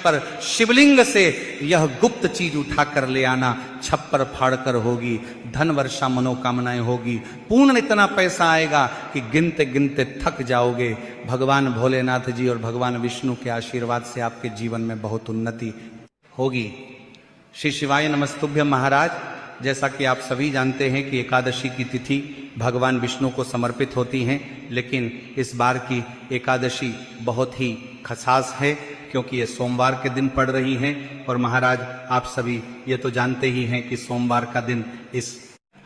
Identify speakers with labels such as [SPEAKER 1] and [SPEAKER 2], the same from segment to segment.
[SPEAKER 1] पर शिवलिंग से यह गुप्त चीज उठा कर ले आना, छप्पर फाड़ कर होगी, धन वर्षा मनोकामनाएं होगी, पूर्ण इतना पैसा आएगा कि गिनते गिनते थक जाओगे। भगवान भोलेनाथ जी और भगवान विष्णु के आशीर्वाद से आपके जीवन में बहुत उन्नति होगी। श्री शिवाय नमस्तुभ्यं महाराज। जैसा कि आप सभी जानते हैं कि एकादशी की तिथि भगवान विष्णु को समर्पित होती हैं, लेकिन इस बार की एकादशी बहुत ही खास है क्योंकि ये सोमवार के दिन पड़ रही हैं। और महाराज आप सभी ये तो जानते ही हैं कि सोमवार का दिन इस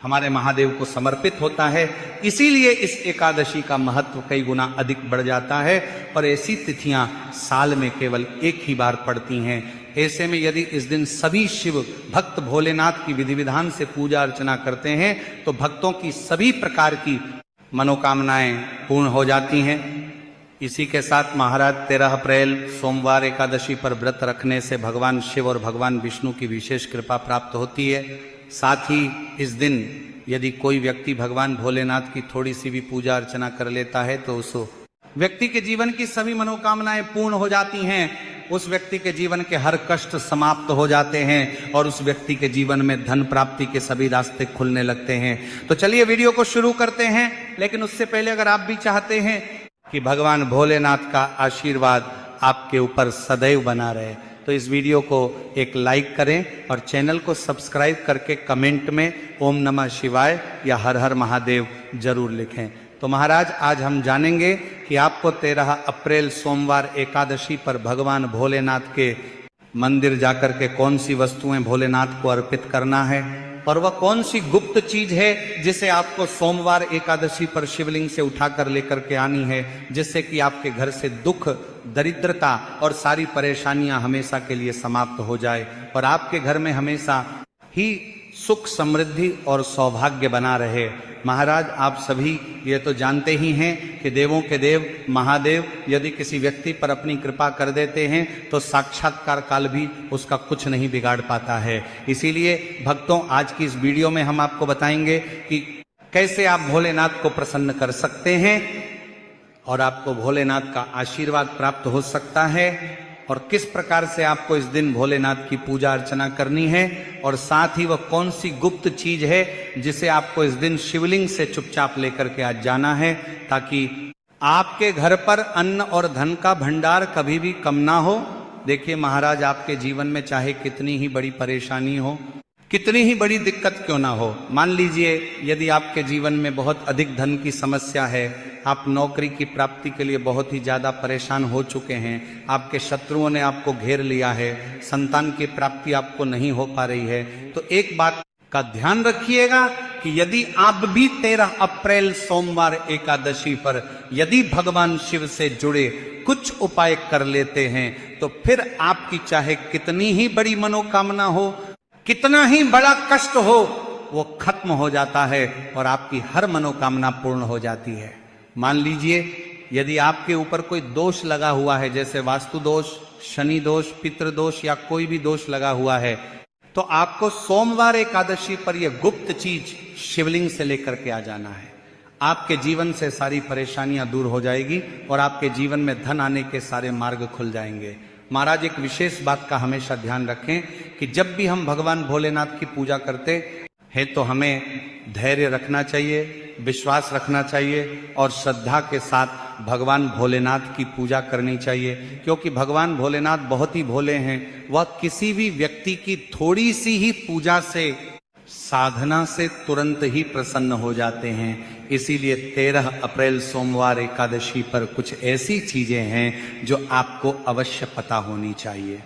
[SPEAKER 1] हमारे महादेव को समर्पित होता है, इसीलिए इस एकादशी का महत्व कई गुना अधिक बढ़ जाता है। और ऐसी तिथियां साल में केवल एक ही बार पड़ती हैं। ऐसे में यदि इस दिन सभी शिव भक्त भोलेनाथ की विधि विधान से पूजा अर्चना करते हैं तो भक्तों की सभी प्रकार की मनोकामनाएं पूर्ण हो जाती हैं। इसी के साथ महाराज 13 अप्रैल सोमवार एकादशी पर व्रत रखने से भगवान शिव और भगवान विष्णु की विशेष कृपा प्राप्त होती है। साथ ही इस दिन यदि कोई व्यक्ति भगवान भोलेनाथ की थोड़ी सी भी पूजा अर्चना कर लेता है तो उस व्यक्ति के जीवन की सभी मनोकामनाएं पूर्ण हो जाती हैं, उस व्यक्ति के जीवन के हर कष्ट समाप्त हो जाते हैं और उस व्यक्ति के जीवन में धन प्राप्ति के सभी रास्ते खुलने लगते हैं। तो चलिए वीडियो को शुरू करते हैं, लेकिन उससे पहले अगर आप भी चाहते हैं कि भगवान भोलेनाथ का आशीर्वाद आपके ऊपर सदैव बना रहे तो इस वीडियो को एक लाइक करें और चैनल को सब्सक्राइब करके कमेंट में ओम नमः शिवाय या हर हर महादेव जरूर लिखें। तो महाराज आज हम जानेंगे कि आपको 13 अप्रैल सोमवार एकादशी पर भगवान भोलेनाथ के मंदिर जाकर के कौन सी वस्तुएं भोलेनाथ को अर्पित करना है और वह कौन सी गुप्त चीज है जिसे आपको सोमवार एकादशी पर शिवलिंग से उठाकर लेकर के आनी है, जिससे कि आपके घर से दुख दरिद्रता और सारी परेशानियां हमेशा के लिए समाप्त हो जाए और आपके घर में हमेशा ही सुख समृद्धि और सौभाग्य बना रहे। महाराज आप सभी ये तो जानते ही हैं कि देवों के देव महादेव यदि किसी व्यक्ति पर अपनी कृपा कर देते हैं तो साक्षात्कार काल भी उसका कुछ नहीं बिगाड़ पाता है। इसीलिए भक्तों आज की इस वीडियो में हम आपको बताएंगे कि कैसे आप भोलेनाथ को प्रसन्न कर सकते हैं और आपको भोलेनाथ का आशीर्वाद प्राप्त हो सकता है और किस प्रकार से आपको इस दिन भोलेनाथ की पूजा अर्चना करनी है और साथ ही वह कौन सी गुप्त चीज है जिसे आपको इस दिन शिवलिंग से चुपचाप लेकर के आज जाना है ताकि आपके घर पर अन्न और धन का भंडार कभी भी कम ना हो। देखिए महाराज आपके जीवन में चाहे कितनी ही बड़ी परेशानी हो, कितनी ही बड़ी दिक्कत क्यों ना हो, मान लीजिए यदि आपके जीवन में बहुत अधिक धन की समस्या है, आप नौकरी की प्राप्ति के लिए बहुत ही ज़्यादा परेशान हो चुके हैं, आपके शत्रुओं ने आपको घेर लिया है, संतान की प्राप्ति आपको नहीं हो पा रही है, तो एक बात का ध्यान रखिएगा कि यदि आप भी 13 अप्रैल सोमवार एकादशी पर यदि भगवान शिव से जुड़े कुछ उपाय कर लेते हैं तो फिर आपकी चाहे कितनी ही बड़ी मनोकामना हो, कितना ही बड़ा कष्ट हो, वो खत्म हो जाता है और आपकी हर मनोकामना पूर्ण हो जाती है। मान लीजिए यदि आपके ऊपर कोई दोष लगा हुआ है, जैसे वास्तु दोष, शनि दोष, पितृ दोष या कोई भी दोष लगा हुआ है, तो आपको सोमवार एकादशी पर यह गुप्त चीज शिवलिंग से लेकर के आ जाना है। आपके जीवन से सारी परेशानियां दूर हो जाएगी और आपके जीवन में धन आने के सारे मार्ग खुल जाएंगे। महाराज एक विशेष बात का हमेशा ध्यान रखें कि जब भी हम भगवान भोलेनाथ की पूजा करते हैं तो हमें धैर्य रखना चाहिए, विश्वास रखना चाहिए और श्रद्धा के साथ भगवान भोलेनाथ की पूजा करनी चाहिए, क्योंकि भगवान भोलेनाथ बहुत ही भोले हैं। वह किसी भी व्यक्ति की थोड़ी सी ही पूजा से, साधना से तुरंत ही प्रसन्न हो जाते हैं। इसीलिए 13 अप्रैल सोमवार एकादशी पर कुछ ऐसी चीजें हैं जो आपको अवश्य पता होनी चाहिए,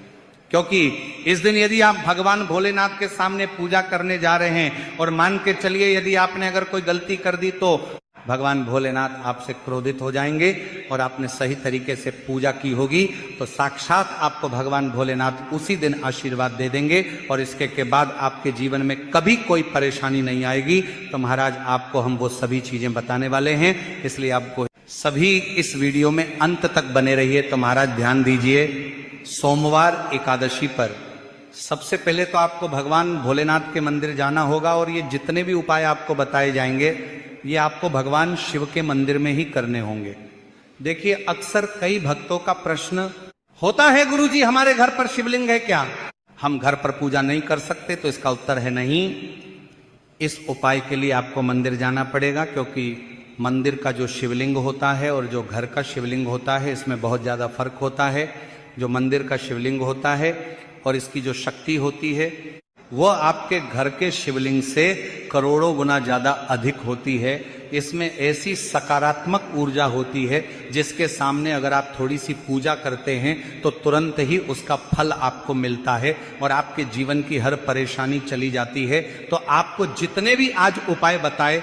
[SPEAKER 1] क्योंकि इस दिन यदि आप भगवान भोलेनाथ के सामने पूजा करने जा रहे हैं और मान के चलिए यदि आपने अगर कोई गलती कर दी तो भगवान भोलेनाथ आपसे क्रोधित हो जाएंगे और आपने सही तरीके से पूजा की होगी तो साक्षात आपको भगवान भोलेनाथ उसी दिन आशीर्वाद दे देंगे और इसके के बाद आपके जीवन में कभी कोई परेशानी नहीं आएगी। तो महाराज आपको हम वो सभी चीजें बताने वाले हैं, इसलिए आपको सभी इस वीडियो में अंत तक बने रहिए। तो महाराज ध्यान दीजिए, सोमवार एकादशी पर सबसे पहले तो आपको भगवान भोलेनाथ के मंदिर जाना होगा और ये जितने भी उपाय आपको बताए जाएंगे ये आपको भगवान शिव के मंदिर में ही करने होंगे। देखिए अक्सर कई भक्तों का प्रश्न होता है गुरुजी हमारे घर पर शिवलिंग है क्या? हम घर पर पूजा नहीं कर सकते? तो इसका उत्तर है नहीं। इस उपाय के लिए आपको मंदिर जाना पड़ेगा, क्योंकि मंदिर का जो शिवलिंग होता है और जो घर का शिवलिंग होता है इसमें बहुत ज़्यादा फर्क होता है। जो मंदिर का शिवलिंग होता है और इसकी जो शक्ति होती है वो आपके घर के शिवलिंग से करोड़ों गुना ज़्यादा अधिक होती है। इसमें ऐसी सकारात्मक ऊर्जा होती है जिसके सामने अगर आप थोड़ी सी पूजा करते हैं तो तुरंत ही उसका फल आपको मिलता है और आपके जीवन की हर परेशानी चली जाती है। तो आपको जितने भी आज उपाय बताए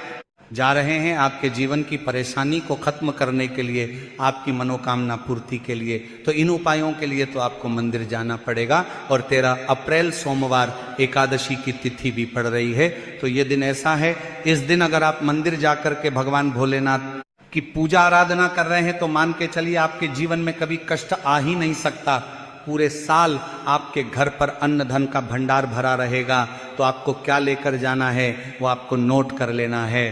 [SPEAKER 1] जा रहे हैं आपके जीवन की परेशानी को खत्म करने के लिए, आपकी मनोकामना पूर्ति के लिए, तो इन उपायों के लिए तो आपको मंदिर जाना पड़ेगा। और 13 अप्रैल सोमवार एकादशी की तिथि भी पड़ रही है। तो ये दिन ऐसा है, इस दिन अगर आप मंदिर जाकर के भगवान भोलेनाथ की पूजा आराधना कर रहे हैं तो मान के चलिए आपके जीवन में कभी कष्ट आ ही नहीं सकता। पूरे साल आपके घर पर अन्न धन का भंडार भरा रहेगा। तो आपको क्या लेकर जाना है वो आपको नोट कर लेना है,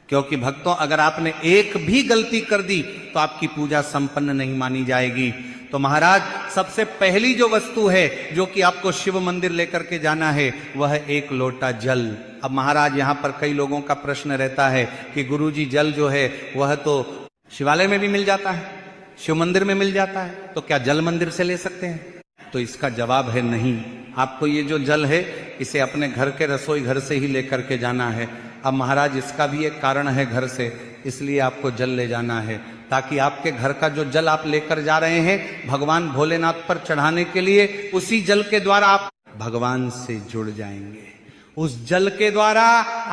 [SPEAKER 1] क्योंकि भक्तों अगर आपने एक भी गलती कर दी तो आपकी पूजा संपन्न नहीं मानी जाएगी। तो महाराज सबसे पहली जो वस्तु है जो कि आपको शिव मंदिर लेकर के जाना है वह है एक लोटा जल। अब महाराज यहाँ पर कई लोगों का प्रश्न रहता है कि गुरुजी जल जो है वह तो शिवालय में भी मिल जाता है, शिव मंदिर में मिल जाता है, तो क्या जल मंदिर से ले सकते हैं? तो इसका जवाब है नहीं। आपको ये जो जल है इसे अपने घर के रसोई घर से ही लेकर के जाना है। अब महाराज इसका भी एक कारण है घर से, इसलिए आपको जल ले जाना है ताकि आपके घर का जो जल आप लेकर जा रहे हैं भगवान भोलेनाथ पर चढ़ाने के लिए, उसी जल के द्वारा आप भगवान से जुड़ जाएंगे। उस जल के द्वारा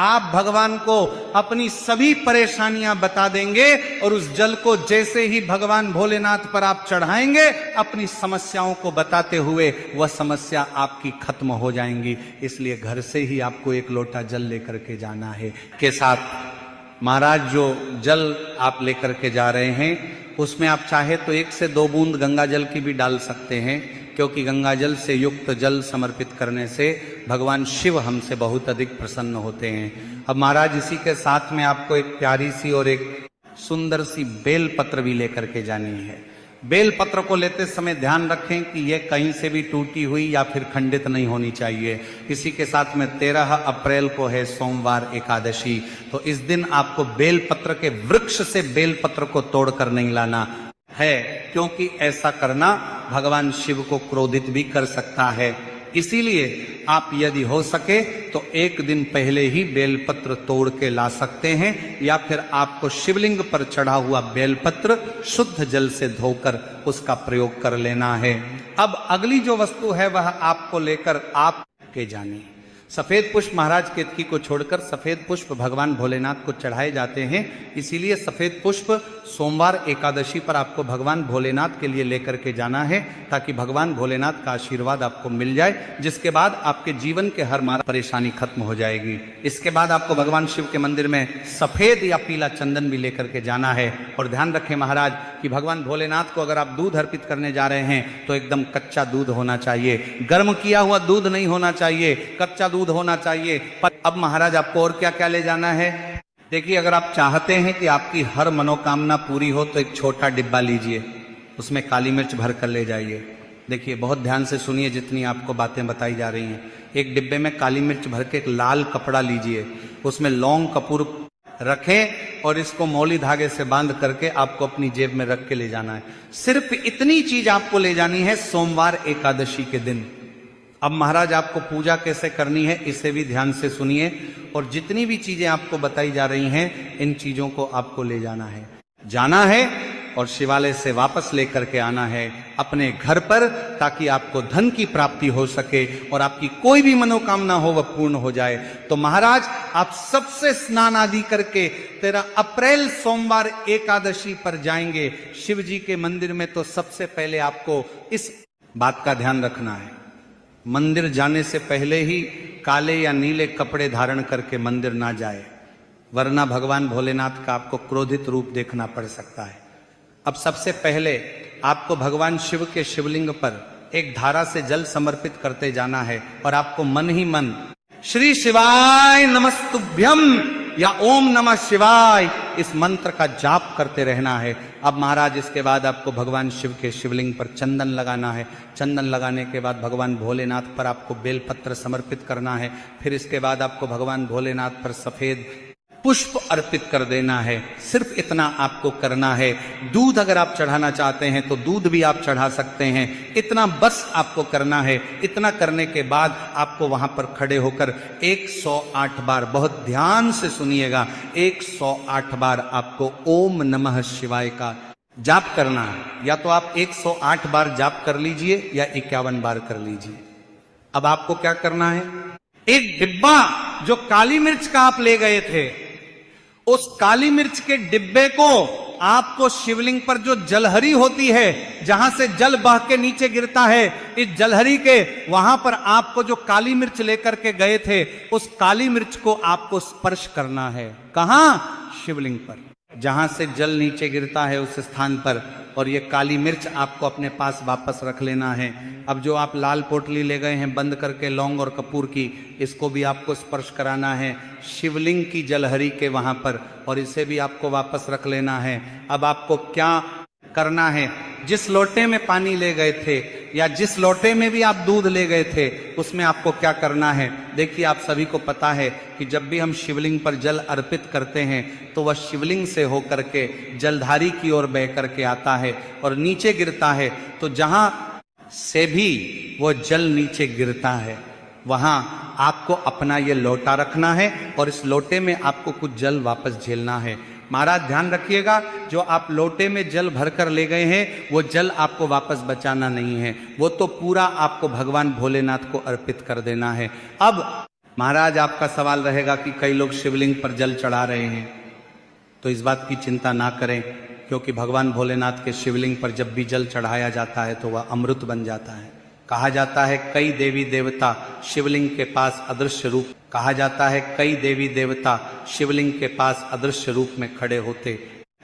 [SPEAKER 1] आप भगवान को अपनी सभी परेशानियां बता देंगे और उस जल को जैसे ही भगवान भोलेनाथ पर आप चढ़ाएंगे अपनी समस्याओं को बताते हुए वह समस्या आपकी खत्म हो जाएंगी। इसलिए घर से ही आपको एक लोटा जल लेकर के जाना है। के साथ महाराज जो जल आप लेकर के जा रहे हैं उसमें आप चाहे तो 1 से 2 बूंद गंगा जल की भी डाल सकते हैं, क्योंकि गंगा जल से युक्त जल समर्पित करने से भगवान शिव हमसे बहुत अधिक प्रसन्न होते हैं। अब महाराज इसी के साथ में आपको एक प्यारी सी और एक सुंदर सी बेल पत्र भी लेकर के जानी है। बेल पत्र को लेते समय ध्यान रखें कि यह कहीं से भी टूटी हुई या फिर खंडित नहीं होनी चाहिए। इसी के साथ में 13 अप्रैल को है सोमवार एकादशी, तो इस दिन आपको बेल पत्र के वृक्ष से बेल पत्र को तोड़कर नहीं लाना है, क्योंकि ऐसा करना भगवान शिव को क्रोधित भी कर सकता है। इसीलिए आप यदि हो सके तो 1 दिन पहले ही बेलपत्र तोड़ के ला सकते हैं, या फिर आपको शिवलिंग पर चढ़ा हुआ बेलपत्र शुद्ध जल से धोकर उसका प्रयोग कर लेना है। अब अगली जो वस्तु है वह आपको लेकर आप के जानी। सफेद पुष्प महाराज केतकी को छोड़कर सफेद पुष्प भगवान भोलेनाथ को चढ़ाए जाते हैं, इसीलिए सफेद पुष्प सोमवार एकादशी पर आपको भगवान भोलेनाथ के लिए लेकर के जाना है, ताकि भगवान भोलेनाथ का आशीर्वाद आपको मिल जाए, जिसके बाद आपके जीवन के हर मारा परेशानी खत्म हो जाएगी। इसके बाद आपको भगवान शिव के मंदिर में सफेद या पीला चंदन भी लेकर के जाना है। और ध्यान रखें महाराज कि भगवान भोलेनाथ को अगर आप दूध अर्पित करने जा रहे हैं तो एकदम कच्चा दूध होना चाहिए, गर्म किया हुआ दूध नहीं होना चाहिए, कच्चा दूध होना चाहिए। पर अब महाराज आपको और क्या क्या ले जाना है? देखिए, अगर आप चाहते हैं कि आपकी हर मनोकामना पूरी हो तो एक छोटा डिब्बा लीजिए, उसमें काली मिर्च भर कर ले जाइए। देखिए, बहुत ध्यान से सुनिए जितनी आपको बातें बताई जा रही हैं। एक डिब्बे में काली मिर्च भर के एक लाल कपड़ा लीजिए, उसमें लौंग कपूर रखें और इसको मौली धागे से बांध करके आपको अपनी जेब में रख के ले जाना है। सिर्फ इतनी चीज आपको ले जानी है सोमवार एकादशी के दिन। अब महाराज आपको पूजा कैसे करनी है इसे भी ध्यान से सुनिए, और जितनी भी चीजें आपको बताई जा रही हैं इन चीजों को आपको ले जाना है और शिवालय से वापस लेकर के आना है अपने घर पर, ताकि आपको धन की प्राप्ति हो सके और आपकी कोई भी मनोकामना हो वह पूर्ण हो जाए। तो महाराज आप सबसे स्नान आदि करके 13 अप्रैल सोमवार एकादशी पर जाएंगे शिव जी के मंदिर में। तो सबसे पहले आपको इस बात का ध्यान रखना है, मंदिर जाने से पहले ही काले या नीले कपड़े धारण करके मंदिर ना जाए, वरना भगवान भोलेनाथ का आपको क्रोधित रूप देखना पड़ सकता है। अब सबसे पहले आपको भगवान शिव के शिवलिंग पर एक धारा से जल समर्पित करते जाना है और आपको मन ही मन श्री शिवाय नमस्तुभ्यम या ओम नमः शिवाय इस मंत्र का जाप करते रहना है। अब महाराज इसके बाद आपको भगवान शिव के शिवलिंग पर चंदन लगाना है। चंदन लगाने के बाद भगवान भोलेनाथ पर आपको बेलपत्र समर्पित करना है। फिर इसके बाद आपको भगवान भोलेनाथ पर सफेद पुष्प अर्पित कर देना है। सिर्फ इतना आपको करना है। दूध अगर आप चढ़ाना चाहते हैं तो दूध भी आप चढ़ा सकते हैं। इतना बस आपको करना है। इतना करने के बाद आपको वहां पर खड़े होकर 108 बार, बहुत ध्यान से सुनिएगा, 108 बार आपको ओम नमः शिवाय का जाप करना है। या तो आप 108 बार जाप कर लीजिए या 51 बार कर लीजिए। अब आपको क्या करना है, एक डिब्बा जो काली मिर्च का आप ले गए थे, उस काली मिर्च के डिब्बे को आपको शिवलिंग पर जो जलहरी होती है, जहां से जल बह के नीचे गिरता है, इस जलहरी के वहां पर आपको जो काली मिर्च लेकर के गए थे, उस काली मिर्च को आपको स्पर्श करना है। कहां? शिवलिंग पर, जहां से जल नीचे गिरता है उस स्थान पर। और ये काली मिर्च आपको अपने पास वापस रख लेना है। अब जो आप लाल पोटली ले गए हैं बंद करके लौंग और कपूर की, इसको भी आपको स्पर्श कराना है शिवलिंग की जलहरी के वहां पर, और इसे भी आपको वापस रख लेना है। अब आपको क्या करना है, जिस लोटे में पानी ले गए थे या जिस लोटे में भी आप दूध ले गए थे, उसमें आपको क्या करना है। देखिए, आप सभी को पता है कि जब भी हम शिवलिंग पर जल अर्पित करते हैं तो वह शिवलिंग से होकर के जलधारी की ओर बह करके आता है और नीचे गिरता है। तो जहां से भी वो जल नीचे गिरता है वहां आपको अपना ये लोटा रखना है और इस लोटे में आपको कुछ जल वापस झेलना है। महाराज ध्यान रखिएगा, जो आप लोटे में जल भरकर ले गए हैं वो जल आपको वापस बचाना नहीं है, वो तो पूरा आपको भगवान भोलेनाथ को अर्पित कर देना है। अब महाराज आपका सवाल रहेगा कि कई लोग शिवलिंग पर जल चढ़ा रहे हैं, तो इस बात की चिंता ना करें, क्योंकि भगवान भोलेनाथ के शिवलिंग पर जब भी जल चढ़ाया जाता है तो वह अमृत बन जाता है। कहा जाता है कई देवी देवता शिवलिंग के पास अदृश्य रूप, कहा जाता है कई देवी देवता शिवलिंग के पास अदृश्य रूप में खड़े होते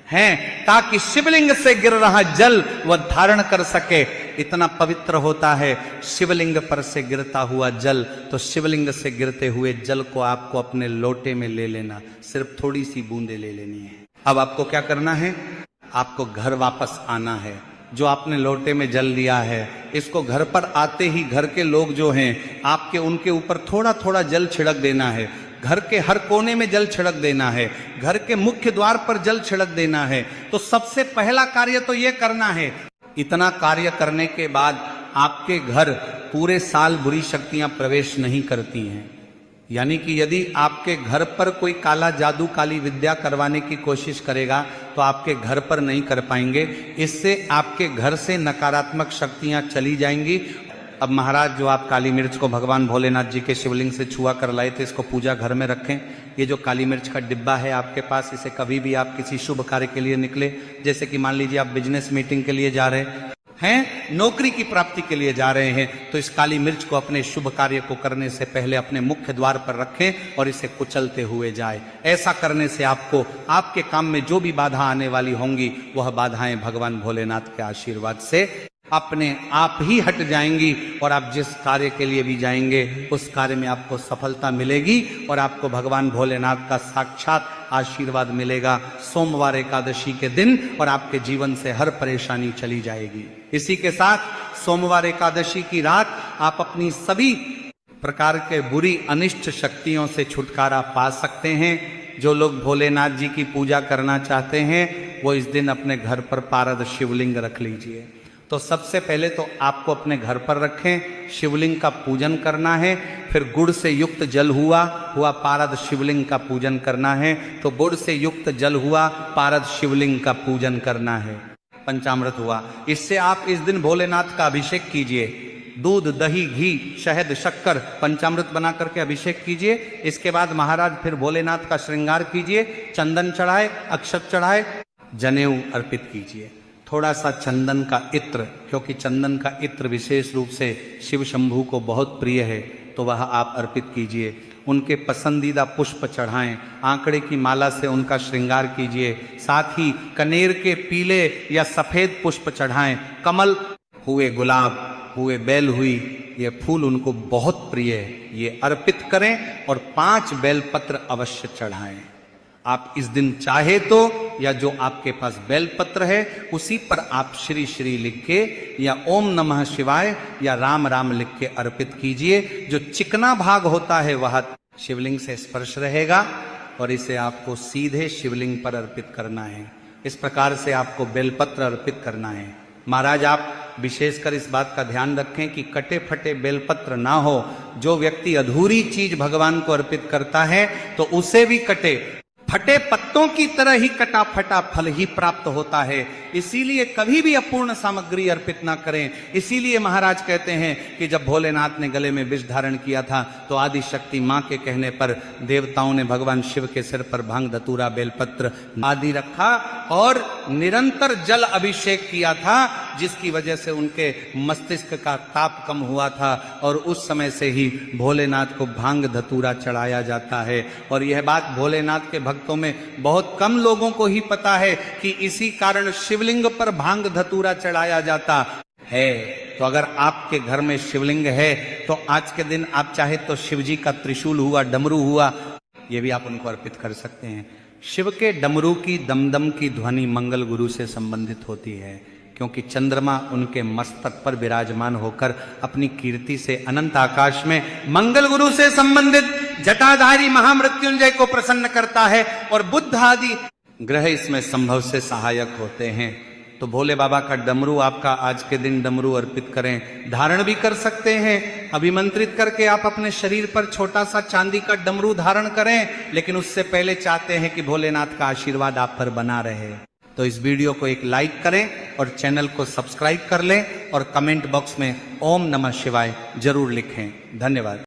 [SPEAKER 1] हैं ताकि शिवलिंग से गिर रहा जल वह धारण कर सके। इतना पवित्र होता है शिवलिंग पर से गिरता हुआ जल। तो शिवलिंग से गिरते हुए जल को आपको अपने लोटे में ले लेना, सिर्फ थोड़ी सी बूंदे ले लेनी है। अब आपको क्या करना है, आपको घर वापस आना है। जो आपने लोटे में जल लिया है, इसको घर पर आते ही घर के लोग जो हैं आपके, उनके ऊपर थोड़ा थोड़ा जल छिड़क देना है। घर के हर कोने में जल छिड़क देना है, घर के मुख्य द्वार पर जल छिड़क देना है। तो सबसे पहला कार्य तो ये करना है। इतना कार्य करने के बाद आपके घर पूरे साल बुरी शक्तियां प्रवेश नहीं करती हैं। यानी कि यदि आपके घर पर कोई काला जादू, काली विद्या करवाने की कोशिश करेगा तो आपके घर पर नहीं कर पाएंगे। इससे आपके घर से नकारात्मक शक्तियां चली जाएंगी। अब महाराज, जो आप काली मिर्च को भगवान भोलेनाथ जी के शिवलिंग से छुआ कर लाए थे, इसको पूजा घर में रखें। ये जो काली मिर्च का डिब्बा है आपके पास, इसे कभी भी आप किसी शुभ कार्य के लिए निकले, जैसे कि मान लीजिए आप बिजनेस मीटिंग के लिए जा रहे हैं, नौकरी की प्राप्ति के लिए जा रहे हैं, तो इस काली मिर्च को अपने शुभ कार्य को करने से पहले अपने मुख्य द्वार पर रखें और इसे कुचलते हुए जाए। ऐसा करने से आपको आपके काम में जो भी बाधा आने वाली होंगी वह बाधाएं भगवान भोलेनाथ के आशीर्वाद से अपने आप ही हट जाएंगी और आप जिस कार्य के लिए भी जाएंगे उस कार्य में आपको सफलता मिलेगी और आपको भगवान भोलेनाथ का साक्षात आशीर्वाद मिलेगा सोमवार एकादशी के दिन, और आपके जीवन से हर परेशानी चली जाएगी। इसी के साथ सोमवार एकादशी की रात आप अपनी सभी प्रकार के बुरी अनिष्ट शक्तियों से छुटकारा पा सकते हैं। जो लोग भोलेनाथ जी की पूजा करना चाहते हैं वो इस दिन अपने घर पर पारद शिवलिंग रख लीजिए। तो सबसे पहले तो आपको अपने घर पर रखें, शिवलिंग का पूजन करना है। फिर गुड़ से युक्त जल हुआ पारद शिवलिंग का पूजन करना है। तो गुड़ से युक्त जल हुआ पारद शिवलिंग का पूजन करना है। पंचामृत हुआ, इससे आप इस दिन भोलेनाथ का अभिषेक कीजिए। दूध, दही, घी, शहद, शक्कर पंचामृत बना करके अभिषेक कीजिए। इसके बाद महाराज फिर भोलेनाथ का श्रृंगार कीजिए, चंदन चढ़ाए, अक्षत चढ़ाए, जनेऊ अर्पित कीजिए। थोड़ा सा चंदन का इत्र, क्योंकि चंदन का इत्र विशेष रूप से शिव शंभू को बहुत प्रिय है, तो वह आप अर्पित कीजिए। उनके पसंदीदा पुष्प चढ़ाएं, आंकड़े की माला से उनका श्रृंगार कीजिए। साथ ही कनेर के पीले या सफेद पुष्प चढ़ाएं। कमल हुए, गुलाब हुए, बेल हुई, ये फूल उनको बहुत प्रिय है, ये अर्पित करें और 5 बेलपत्र अवश्य चढ़ाएं। आप इस दिन चाहे तो या जो आपके पास बेलपत्र है उसी पर आप श्री श्री लिख के या ओम नमः शिवाय या राम राम लिख के अर्पित कीजिए। जो चिकना भाग होता है वह शिवलिंग से स्पर्श रहेगा और इसे आपको सीधे शिवलिंग पर अर्पित करना है। इस प्रकार से आपको बेलपत्र अर्पित करना है। महाराज आप विशेषकर इस बात का ध्यान रखें कि कटे फटे बेलपत्र ना हो। जो व्यक्ति अधूरी चीज भगवान को अर्पित करता है तो उसे भी कटे फटे पत्तों की तरह ही कटा फटा फल ही प्राप्त होता है। इसीलिए कभी भी अपूर्ण सामग्री अर्पित ना करें। इसीलिए महाराज कहते हैं कि जब भोलेनाथ ने गले में विष धारण किया था तो आदि शक्ति मां के कहने पर देवताओं ने भगवान शिव के सिर पर भांग धतूरा बेलपत्र आदि रखा और निरंतर जल अभिषेक किया था, जिसकी वजह से उनके मस्तिष्क का ताप कम हुआ था और उस समय से ही भोलेनाथ को भांग धतूरा चढ़ाया जाता है। और यह बात भोलेनाथ के भक्तों में बहुत कम लोगों को ही पता है कि इसी कारण शिवलिंग पर भांग धतूरा चढ़ाया जाता है। तो अगर आपके घर में शिवलिंग है तो आज के दिन आप चाहे तो शिव जी का त्रिशूल हुआ, डमरू हुआ, ये भी आप उनको अर्पित कर सकते हैं। शिव के डमरू की दमदम की ध्वनि मंगल गुरु से संबंधित होती है, क्योंकि चंद्रमा उनके मस्तक पर विराजमान होकर अपनी कीर्ति से अनंत आकाश में मंगल गुरु से संबंधित जटाधारी महामृत्युंजय को प्रसन्न करता है और बुद्ध आदि ग्रह इसमें संभव से सहायक होते हैं। तो भोले बाबा का डमरू आपका आज के दिन डमरू अर्पित करें, धारण भी कर सकते हैं। अभिमंत्रित करके आप अपने शरीर पर छोटा सा चांदी का डमरू धारण करें, लेकिन उससे पहले चाहते हैं कि भोलेनाथ का आशीर्वाद आप पर बना रहे। तो इस वीडियो को एक लाइक करें और चैनल को सब्सक्राइब कर लें और कमेंट बॉक्स में ओम नमः शिवाय जरूर लिखें। धन्यवाद।